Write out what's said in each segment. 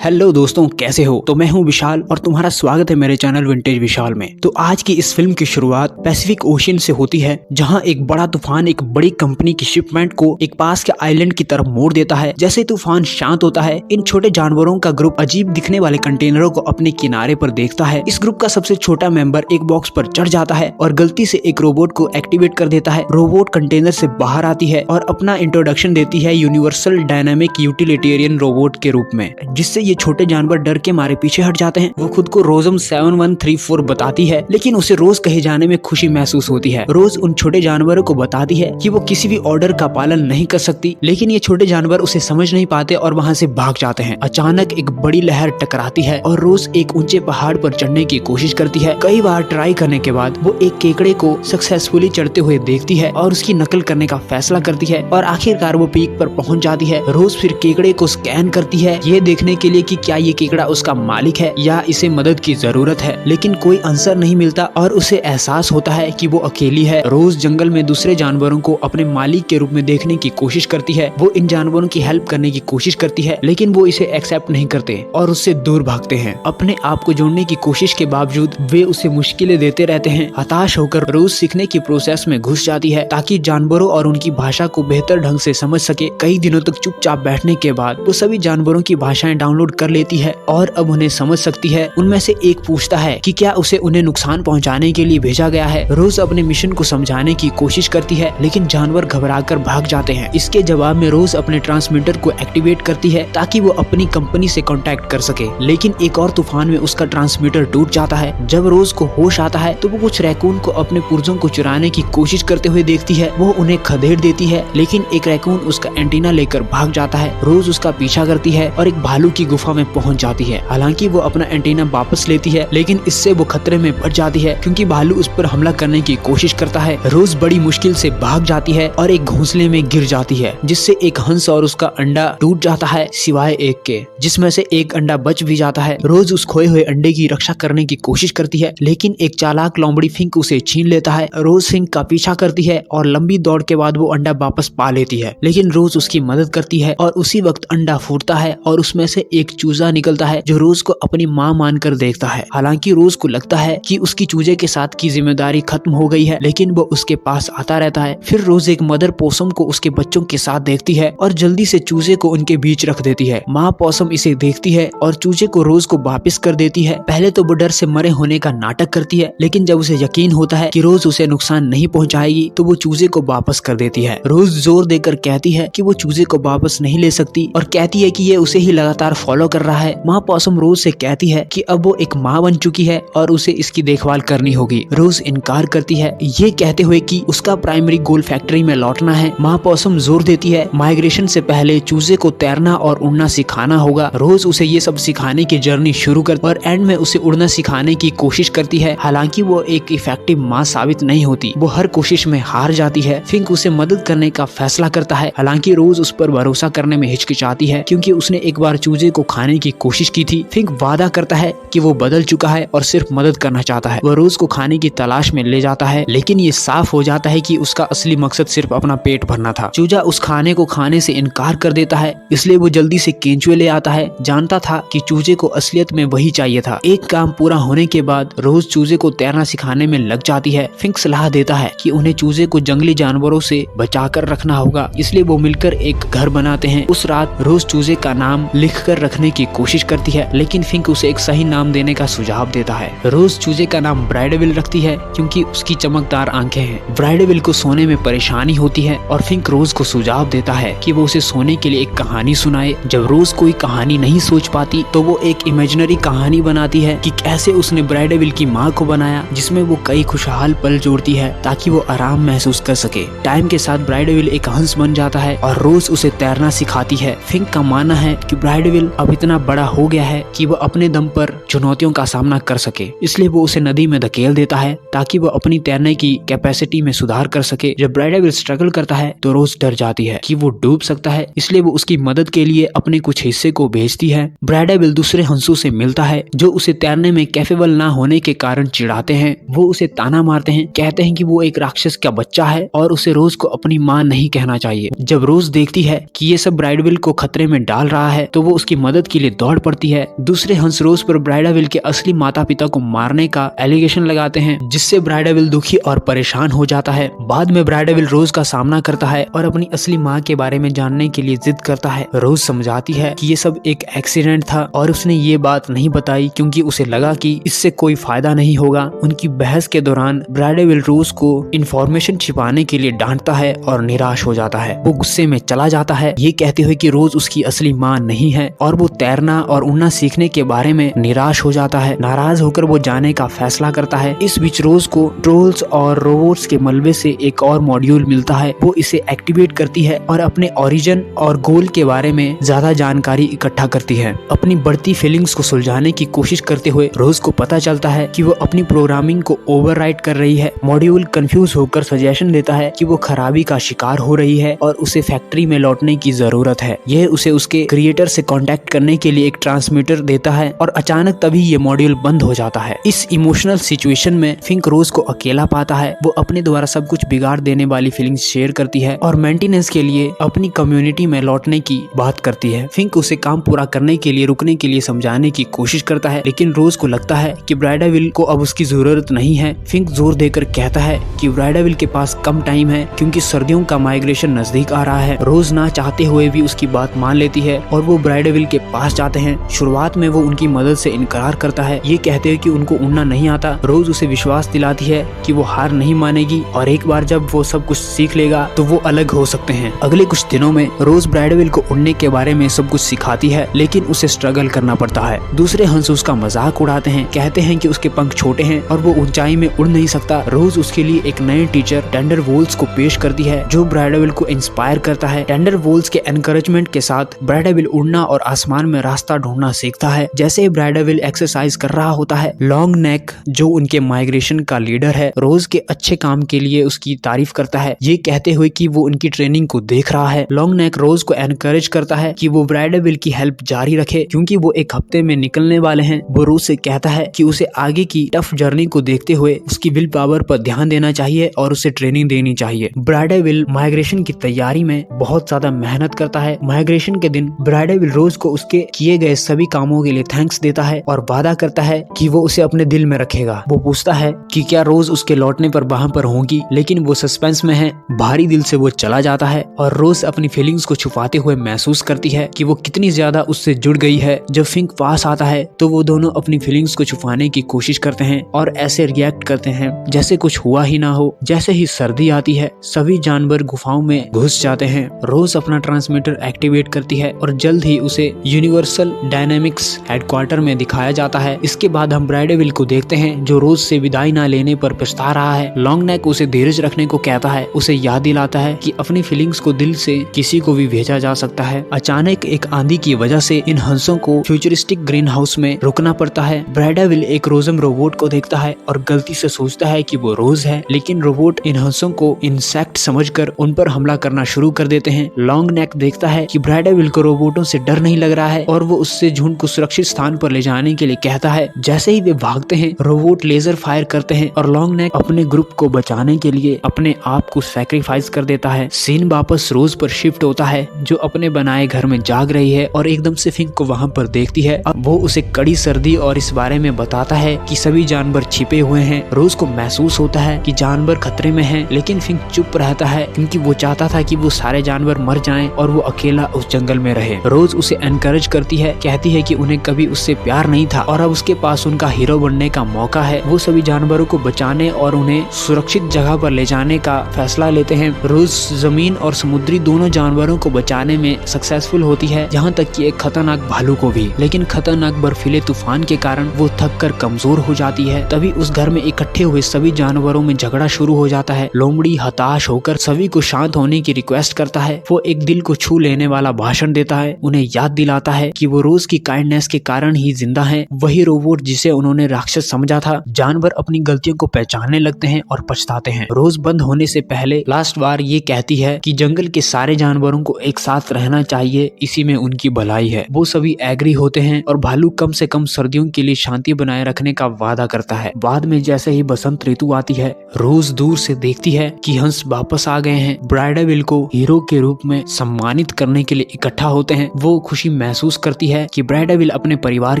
Hello दोस्तों, कैसे हो? तो मैं हूं विशाल और तुम्हारा स्वागत है मेरे चैनल विंटेज विशाल में। तो आज की इस फिल्म की शुरुआत पैसिफिक ओशियन से होती है, जहां एक बड़ा तूफान एक बड़ी कंपनी की शिपमेंट को एक पास के आइलैंड की तरफ मोड़ देता है। जैसे तूफान शांत होता है, इन छोटे जानवरों का ग्रुप अजीब दिखने वाले कंटेनरों को अपने किनारे पर देखता है। इस ग्रुप का सबसे छोटा मेंबर एक बॉक्स पर चढ़ जाता है और गलती से एक रोबोट को एक्टिवेट कर देता है। रोबोट कंटेनर से बाहर आती है और अपना इंट्रोडक्शन देती है यूनिवर्सल डायनामिक यूटिलिटेरियन रोबोट के रूप में, जिससे ये छोटे जानवर डर के मारे पीछे हट जाते हैं। वो खुद को रोजम 7134 बताती है, लेकिन उसे रोज कहे जाने में खुशी महसूस होती है। रोज उन छोटे जानवरों को बताती है कि वो किसी भी ऑर्डर का पालन नहीं कर सकती, लेकिन ये छोटे जानवर उसे समझ नहीं पाते और वहाँ से भाग जाते हैं। अचानक एक बड़ी लहर टकराती है और रोज एक ऊंचे पहाड़ पर चढ़ने की कोशिश करती है। कई बार ट्राई करने के बाद वो एक केकड़े को सक्सेसफुली चढ़ते हुए देखती है और उसकी नकल करने का फैसला करती है और आखिरकार वो पीक पर पहुंच जाती है। रोज फिर केकड़े को स्कैन करती है, ये देखने के लिए कि क्या ये केकड़ा उसका मालिक है या इसे मदद की जरूरत है, लेकिन कोई आंसर नहीं मिलता और उसे एहसास होता है कि वो अकेली है। रोज जंगल में दूसरे जानवरों को अपने मालिक के रूप में देखने की कोशिश करती है। वो इन जानवरों की हेल्प करने की कोशिश करती है, लेकिन वो इसे एक्सेप्ट नहीं करते और उससे दूर भागते हैं। अपने आप को जोड़ने की कोशिश के बावजूद वे उसे मुश्किलें देते रहते हैं। हताश होकर रोज सीखने की प्रोसेस में घुस जाती है ताकि जानवरों और उनकी भाषा को बेहतर ढंग से समझ सके। कई दिनों तक चुपचाप बैठने के बाद वो सभी जानवरों की भाषाएं डाउनलोड कर लेती है और अब उन्हें समझ सकती है। उनमें से एक पूछता है कि क्या उसे उन्हें नुकसान पहुंचाने के लिए भेजा गया है। रोज अपने मिशन को समझाने की कोशिश करती है, लेकिन जानवर घबराकर भाग जाते हैं। इसके जवाब में रोज अपने ट्रांसमीटर को एक्टिवेट करती है ताकि वो अपनी कंपनी से कांटेक्ट कर सके, लेकिन एक और तूफान में उसका ट्रांसमीटर टूट जाता है। जब रोज को होश आता है तो वो कुछ रैकून को अपने पुर्जों को चुराने की कोशिश करते हुए देखती है। वो उन्हें खदेड़ देती है, लेकिन एक रैकून उसका एंटीना लेकर भाग जाता है। रोज उसका पीछा करती है और एक भालू की गुफा में पहुंच जाती है। हालांकि वो अपना एंटीना वापस लेती है, लेकिन इससे वो खतरे में पड़ जाती है क्योंकि भालू उस पर हमला करने की कोशिश करता है। रोज बड़ी मुश्किल से भाग जाती है और एक घोंसले में गिर जाती है, जिससे एक हंस और उसका अंडा टूट जाता है, सिवाय एक के, जिसमें से एक अंडा बच भी जाता है। रोज उस खोए हुए अंडे की रक्षा करने की कोशिश करती है, लेकिन एक चालाक लोमड़ी फिंक उसे छीन लेता है। रोज फिंक का पीछा करती है और लंबी दौड़ के बाद वो अंडा वापस पा लेती है, लेकिन रोज उसकी मदद करती है और उसी वक्त अंडा फूटता है और उसमें से एक चूजा निकलता है जो रोज को अपनी माँ मानकर देखता है। हालांकि रोज को लगता है कि उसकी चूजे के साथ की जिम्मेदारी खत्म हो गई है, लेकिन वो उसके पास आता रहता है। फिर रोज एक मदर पोसम को उसके बच्चों के साथ देखती है और जल्दी से चूजे को उनके बीच रख देती है। माँ पोसम इसे देखती है और चूजे को रोज को वापस कर देती है। पहले तो वो डर से मरे होने का नाटक करती है, लेकिन जब उसे यकीन होता है कि रोज उसे नुकसान नहीं पहुँचाएगी तो वो चूजे को वापस कर देती है। रोज जोर देकर कहती है कि वो चूजे को वापस नहीं ले सकती और कहती है कि ये उसे ही लगातार फॉलो कर रहा है। माँ पोसम रोज से कहती है कि अब वो एक माँ बन चुकी है और उसे इसकी देखभाल करनी होगी। रोज इनकार करती है, ये कहते हुए कि उसका प्राइमरी गोल फैक्ट्री में लौटना है। माँ पोसम जोर देती है माइग्रेशन से पहले चूजे को तैरना और उड़ना सिखाना होगा। रोज उसे ये सब सिखाने की जर्नी शुरू कर और एंड में उसे उड़ना सिखाने की कोशिश करती है। हालांकि वो एक इफेक्टिव माँ साबित नहीं होती, वो हर कोशिश में हार जाती है। फिंक उसे मदद करने का फैसला करता है, हालांकि रोज उस पर भरोसा करने में हिचकिचाती है क्योंकि उसने एक बार चूजे को खाने की कोशिश की थी। फिंक वादा करता है कि वो बदल चुका है और सिर्फ मदद करना चाहता है। वो रोज को खाने की तलाश में ले जाता है, लेकिन ये साफ हो जाता है कि उसका असली मकसद सिर्फ अपना पेट भरना था। चूजा उस खाने को खाने से इनकार कर देता है, इसलिए वो जल्दी से केंचुए ले आता है। जानता था कि चूजे को असलियत में वही चाहिए था। एक काम पूरा होने के बाद रोज चूजे को तैरना सिखाने में लग जाती है। फिंक सलाह देता है कि उन्हें चूजे को जंगली जानवरों से बचाकर रखना होगा, इसलिए वो मिलकर एक घर बनाते हैं। उस रात रोज चूजे का नाम लिखकर रखने की कोशिश करती है, लेकिन फिंक उसे एक सही नाम देने का सुझाव देता है। रोज चूजे का नाम ब्राइडेविल रखती है क्योंकि उसकी चमकदार आंखें हैं। ब्राइडेविल को सोने में परेशानी होती है और फिंक रोज को सुझाव देता है कि वो उसे सोने के लिए एक कहानी सुनाए। जब रोज कोई कहानी नहीं सोच पाती तो वो एक इमेजिनरी कहानी बनाती है कि कैसे उसने ब्राइडेविल की माँ को बनाया, जिसमें वो कई खुशहाल पल जोड़ती है ताकि वो आराम महसूस कर सके। टाइम के साथ ब्राइडेविल एक हंस बन जाता है और रोज उसे तैरना सिखाती है। फिंक का मानना है कि ब्राइडेविल अब इतना बड़ा हो गया है कि वो अपने दम पर चुनौतियों का सामना कर सके, इसलिए वो उसे नदी में धकेल देता है ताकि वो अपनी तैरने की कैपेसिटी में सुधार कर सके। जब ब्राइडेविल स्ट्रगल करता है तो रोज डर जाती है कि वो डूब सकता है, इसलिए वो उसकी मदद के लिए अपने कुछ हिस्से को भेजती है। ब्राइडेविल दूसरे हंसों से मिलता है जो उसे तैरने में कैपेबल ना होने के कारण चिढ़ाते हैं। वो उसे ताना मारते हैं, कहते हैं कि वो एक राक्षस का बच्चा है और उसे रोज को अपनी माँ नहीं कहना चाहिए। जब रोज देखती है कि ये सब ब्राइडेविल को खतरे में डाल रहा है तो वो उसकी मदद के लिए दौड़ पड़ती है। दूसरे हंस रोज पर ब्राइडाविल के असली माता पिता को मारने का एलिगेशन लगाते हैं, जिससे ब्राइडाविल दुखी और परेशान हो जाता है। बाद में ब्राइडाविल रोज का सामना करता है और अपनी असली माँ के बारे में जानने के लिए जिद करता है। रोज समझाती है कि ये सब एक एक्सीडेंट था और उसने ये बात नहीं बताई क्योंकि उसे लगा कि इससे कोई फायदा नहीं होगा। उनकी बहस के दौरान ब्राइडाविल रोज को इंफॉर्मेशन छिपाने के लिए डांटता है और निराश हो जाता है। वो गुस्से में चला जाता है, ये कहते हुए कि रोज उसकी असली माँ नहीं है, और वो तैरना और उड़ना सीखने के बारे में निराश हो जाता है। नाराज होकर वो जाने का फैसला करता है। इस बीच रोज को ट्रोल्स और रोबोट्स के मलबे से एक और मॉड्यूल मिलता है। वो इसे एक्टिवेट करती है और अपने ओरिजिन और गोल के बारे में ज्यादा जानकारी इकट्ठा करती है। अपनी बढ़ती फीलिंग्स को सुलझाने की कोशिश करते हुए रोज को पता चलता है कि वो अपनी प्रोग्रामिंग को ओवरराइट कर रही है। मॉड्यूल कंफ्यूज होकर सजेशन देता है कि वो खराबी का शिकार हो रही है और उसे फैक्ट्री में लौटने की जरूरत है। यह उसे उसके क्रिएटर से कांटेक्ट करने के लिए एक ट्रांसमीटर देता है और अचानक तभी ये मॉड्यूल बंद हो जाता है। इस इमोशनल सिचुएशन में फिंक रोज को अकेला पाता है। वो अपने द्वारा सब कुछ बिगाड़ देने वाली फीलिंग्स शेयर करती है और मेंटेनेंस के लिए अपनी कम्युनिटी में लौटने की बात करती है। फिंक उसे काम पूरा करने के लिए रुकने के लिए समझाने की कोशिश करता है, लेकिन रोज को लगता है कि ब्राइडाविल को अब उसकी जरूरत नहीं है। फिंक जोर देकर कहता है कि ब्राइडाविल के पास कम टाइम है क्योंकि सर्दियों का माइग्रेशन नजदीक आ रहा है। रोज ना चाहते हुए भी उसकी बात मान लेती है और वो ब्राइडाविल के पास जाते हैं। शुरुआत में वो उनकी मदद से इनकार करता है, ये कहते हैं कि उनको उड़ना नहीं आता। रोज उसे विश्वास दिलाती है कि वो हार नहीं मानेगी और एक बार जब वो सब कुछ सीख लेगा तो वो अलग हो सकते हैं। अगले कुछ दिनों में रोज ब्राइडाविल को उड़ने के बारे में सब कुछ सिखाती है, लेकिन उसे स्ट्रगल करना पड़ता है। दूसरे हंस उसका मजाक उड़ाते हैं, कहते हैं कि उसके पंख छोटे हैं और वो ऊंचाई में उड़ नहीं सकता। रोज उसके लिए एक नए टीचर टेंडर वोल्स को पेश करती है जो ब्राइडाविल को इंस्पायर करता है। टेंडर वोल्स के एनकरेजमेंट के साथ ब्राइडाविल उड़ना और आसमान में रास्ता ढूंढना सीखता है। जैसे ही ब्राइडाविल एक्सरसाइज कर रहा होता है, लॉन्ग नेक जो उनके माइग्रेशन का लीडर है रोज के अच्छे काम के लिए उसकी तारीफ करता है, ये कहते हुए कि वो उनकी ट्रेनिंग को देख रहा है। लॉन्ग नेक रोज को एनकरेज करता है कि वो ब्राइडाविल की हेल्प जारी रखे क्योंकि वो एक हफ्ते में निकलने वाले हैं। वो रोज से कहता है कि उसे आगे की टफ जर्नी को देखते हुए उसकी विल पावर पर ध्यान देना चाहिए और उसे ट्रेनिंग देनी चाहिए। ब्राइडाविल माइग्रेशन की तैयारी में बहुत ज्यादा मेहनत करता है। माइग्रेशन के दिन ब्राइडाविल रोज को उसके किए गए सभी कामों के लिए थैंक्स देता है और वादा करता है कि वो उसे अपने दिल में रखेगा। वो पूछता है कि क्या रोज उसके लौटने पर वहाँ पर होंगी, लेकिन वो सस्पेंस में है। भारी दिल से वो चला जाता है और रोज अपनी फीलिंग्स को छुपाते हुए महसूस करती है कि वो कितनी ज्यादा उससे जुड़ गई है। जब फिंक पास आता है तो वो दोनों अपनी फीलिंग्स को छुपाने की कोशिश करते हैं और ऐसे रिएक्ट करते हैं जैसे कुछ हुआ ही ना हो। जैसे ही सर्दी आती है सभी जानवर गुफाओं में घुस जाते हैं। रोज अपना ट्रांसमीटर एक्टिवेट करती है और जल्द ही उसे यूनिवर्सल डायनेमिक्स हेडक्वार्टर में दिखाया जाता है। इसके बाद हम ब्राइडाविल को देखते हैं जो रोज से विदाई ना लेने पर पछता रहा है। लॉन्ग नेक उसे धीरज रखने को कहता है, उसे याद दिलाता है कि अपनी फीलिंग्स को दिल से किसी को भी भेजा जा सकता है। अचानक एक आंधी की वजह से इन हंसों को फ्यूचरिस्टिक ग्रीन हाउस में रुकना पड़ता है। ब्राइडाविल एक रोजम रोबोट को देखता है और गलती से सोचता है कि वो रोज है, लेकिन रोबोट इन हंसों को इंसेक्ट समझकर उन पर हमला करना शुरू कर देते हैं। लॉन्ग नेक देखता है कि ब्राइडाविल को रोबोटों से डर नहीं लग रहा है और वो उससे झुंड को सुरक्षित स्थान पर ले जाने के लिए कहता है। जैसे ही वे भागते हैं रोबोट लेजर फायर करते हैं और लॉन्ग नेक अपने ग्रुप को बचाने के लिए अपने आप को सैक्रिफाइस कर देता है। सीन वापस रोज पर शिफ्ट होता है जो अपने बनाए घर में जाग रही है और एकदम से फिंक को वहाँ पर देखती है। अब वो उसे कड़ी सर्दी और इस बारे में बताता है कि सभी जानवर छिपे हुए हैं। रोज को महसूस होता है कि जानवर खतरे में हैं, लेकिन फिंक चुप रहता है क्योंकि वो चाहता था कि वो सारे जानवर मर जाएं और वो अकेला उस जंगल में रहे। रोज उसे एनकरेज करती है, कहती है कि उन्हें कभी उससे प्यार नहीं था और अब उसके पास उनका हीरो बनने का मौका है। वो सभी जानवरों को बचाने और उन्हें सुरक्षित जगह पर ले जाने का फैसला लेते हैं। रोज जमीन और समुद्री दोनों जानवरों को बचाने में सक्सेसफुल होती है, यहाँ तक कि एक खतरनाक भालू को भी। लेकिन खतरनाक बर्फीले तूफान के कारण वो थक कर कमजोर हो जाती है। तभी उस घर में इकट्ठे हुए सभी जानवरों में झगड़ा शुरू हो जाता है। लोमड़ी हताश होकर सभी को शांत होने की रिक्वेस्ट करता है। वो एक दिल को छू लेने वाला भाषण देता है, उन्हें याद दिलाता है कि वो रोज की काइंडनेस के कारण ही जिंदा है, वही रोबोट जिसे उन्होंने राक्षस समझा था। जानवर अपनी गलतियों को पहचानने लगते हैं और पछताते हैं। रोज बंद होने से पहले लास्ट बार ये कहती है कि जंगल के सारे जानवरों को एक साथ रहना चाहिए, इसी में उनकी भलाई है। वो सभी एग्री होते हैं और भालू कम से कम सर्दियों के लिए शांति बनाए रखने का वादा करता है। बाद में जैसे ही बसंत ऋतु आती है रोज दूर से देखती है कि हंस वापस आ गए हैं। ब्राइडाविल को हीरो के रूप में सम्मानित करने के लिए इकट्ठा होते हैं। वो खुशी महसूस करती है कि ब्रैडविल अपने परिवार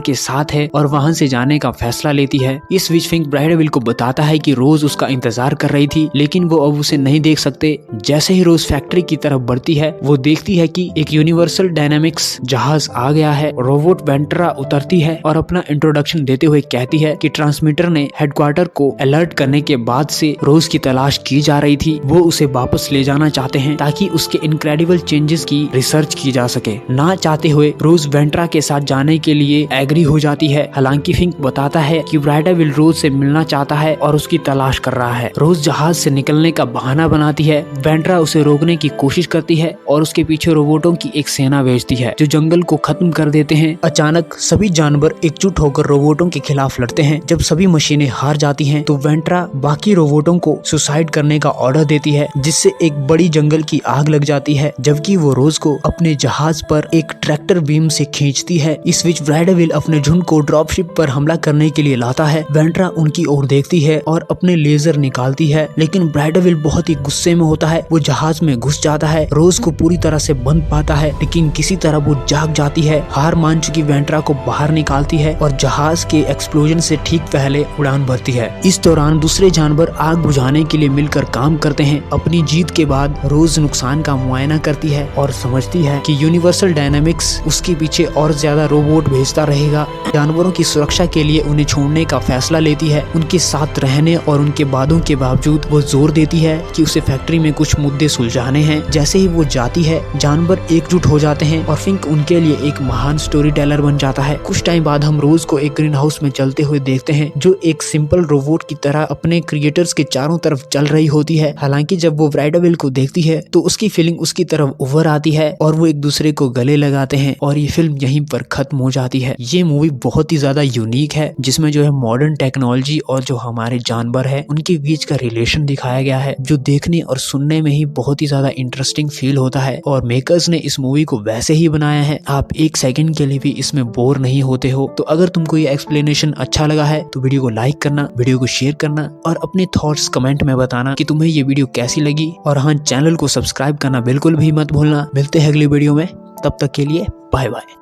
के साथ है और वहाँ से जाने का फैसला लेती है। इस बीच फिंक ब्रैडविल को बताता है कि रोज उसका इंतजार कर रही थी, लेकिन वो अब उसे नहीं देख सकते। जैसे ही रोज फैक्ट्री की तरफ बढ़ती है, वो देखती है कि एक यूनिवर्सल डायनामिक्स जहाज आ गया है। रोबोट वेंट्रा उतरती है और अपना इंट्रोडक्शन देते हुए कहती है कि ट्रांसमीटर ने हेडक्वार्टर को अलर्ट करने के बाद से रोज की तलाश की जा रही थी। वो उसे वापस ले जाना चाहते हैं ताकि उसके इनक्रेडिबल चेंजेस की रिसर्च की जा सके। ना चाहते हुए रोज वेंट्रा के साथ जाने के लिए एग्री हो जाती है। हालांकि फिंक बताता है कि ब्रैडविल रोज से मिलना चाहता है और उसकी तलाश कर रहा है। रोज जहाज से निकलने का बहाना बनाती है। वेंट्रा उसे रोकने की कोशिश करती है और उसके पीछे रोबोटों की एक सेना भेजती है जो जंगल को खत्म कर देते हैं। अचानक सभी जानवर एकजुट होकर रोबोटों के खिलाफ लड़ते हैं। जब सभी मशीनें हार जाती हैं, तो वेंट्रा बाकी रोबोटों को सुसाइड करने का ऑर्डर देती है, जिससे एक बड़ी जंगल की आग लग जाती है। जबकि वो रोज को अपने जहाज पर एक ट्रैक्टर बीम से खींचती है। इस बीच ब्रैडविल अपने झुंड को ड्रॉपशिप पर हमला करने के लिए लाता है। वेंट्रा उनकी ओर देखती है और अपने लेजर निकालती है, लेकिन ब्रैडविल बहुत ही गुस्से में होता है। वो जहाज में घुस जाता है, रोज को पूरी तरह से बंद पाता है, लेकिन किसी तरह वो जाग जाती है। हार मान चुकी वेंट्रा को बाहर निकालती है और जहाज के एक्सप्लोजन से ठीक पहले उड़ान भरती है। इस दौरान दूसरे जानवर आग बुझाने के लिए मिलकर काम करते हैं। अपनी जीत के बाद रोज नुकसान का मुआयना करती है और समझती है कि यूनिवर्सल डायनामिक्स उसके पीछे और ज्यादा रोबोट भेजता रहेगा। जानवरों की सुरक्षा के लिए उन्हें छोड़ने का फैसला लेती है। उनके साथ रहने और उनके वादों के बावजूद वो जोर देती है कि उसे फैक्ट्री में कुछ मुद्दे सुलझाने हैं। जैसे ही वो जाती है, जानवर एकजुट हो जाते हैं और फिंक उनके लिए एक महान स्टोरी टेलर बन जाता है। कुछ टाइम बाद हम रोज को एक ग्रीन हाउस में चलते हुए देखते हैं, जो एक सिंपल रोबोट की तरह अपने क्रिएटर्स के चारों तरफ चल रही होती है। हालांकि जब वो ब्रैडविल को देखती है तो उसकी फीलिंग उसकी तरफ उभर आती है और वो एक दूसरे को गले लगाते हैं और ये फिल्म यहीं पर खत्म हो जाती है। ये मूवी बहुत ही ज्यादा यूनिक है, जिसमें जो है मॉडर्न टेक्नोलॉजी और जो हमारे जानवर है उनके बीच का रिलेशन दिखाया गया है, जो देखने और सुनने में ही बहुत ही ज्यादा इंटरेस्टिंग फील होता है। और मेकर्स ने इस मूवी को वैसे ही बनाया है, आप एक सेकंड के लिए भी इसमें बोर नहीं होते हो। तो अगर तुमको ये एक्सप्लेनेशन अच्छा लगा है तो वीडियो को लाइक करना, वीडियो को शेयर करना और अपने थॉट्स कमेंट में बताना कि तुम्हें ये वीडियो कैसी लगी। और हाँ, चैनल को सब्सक्राइब करना बिल्कुल भी मत भूलना। मिलते हैं अगली वीडियो में, तब तक के लिए बाय बाय।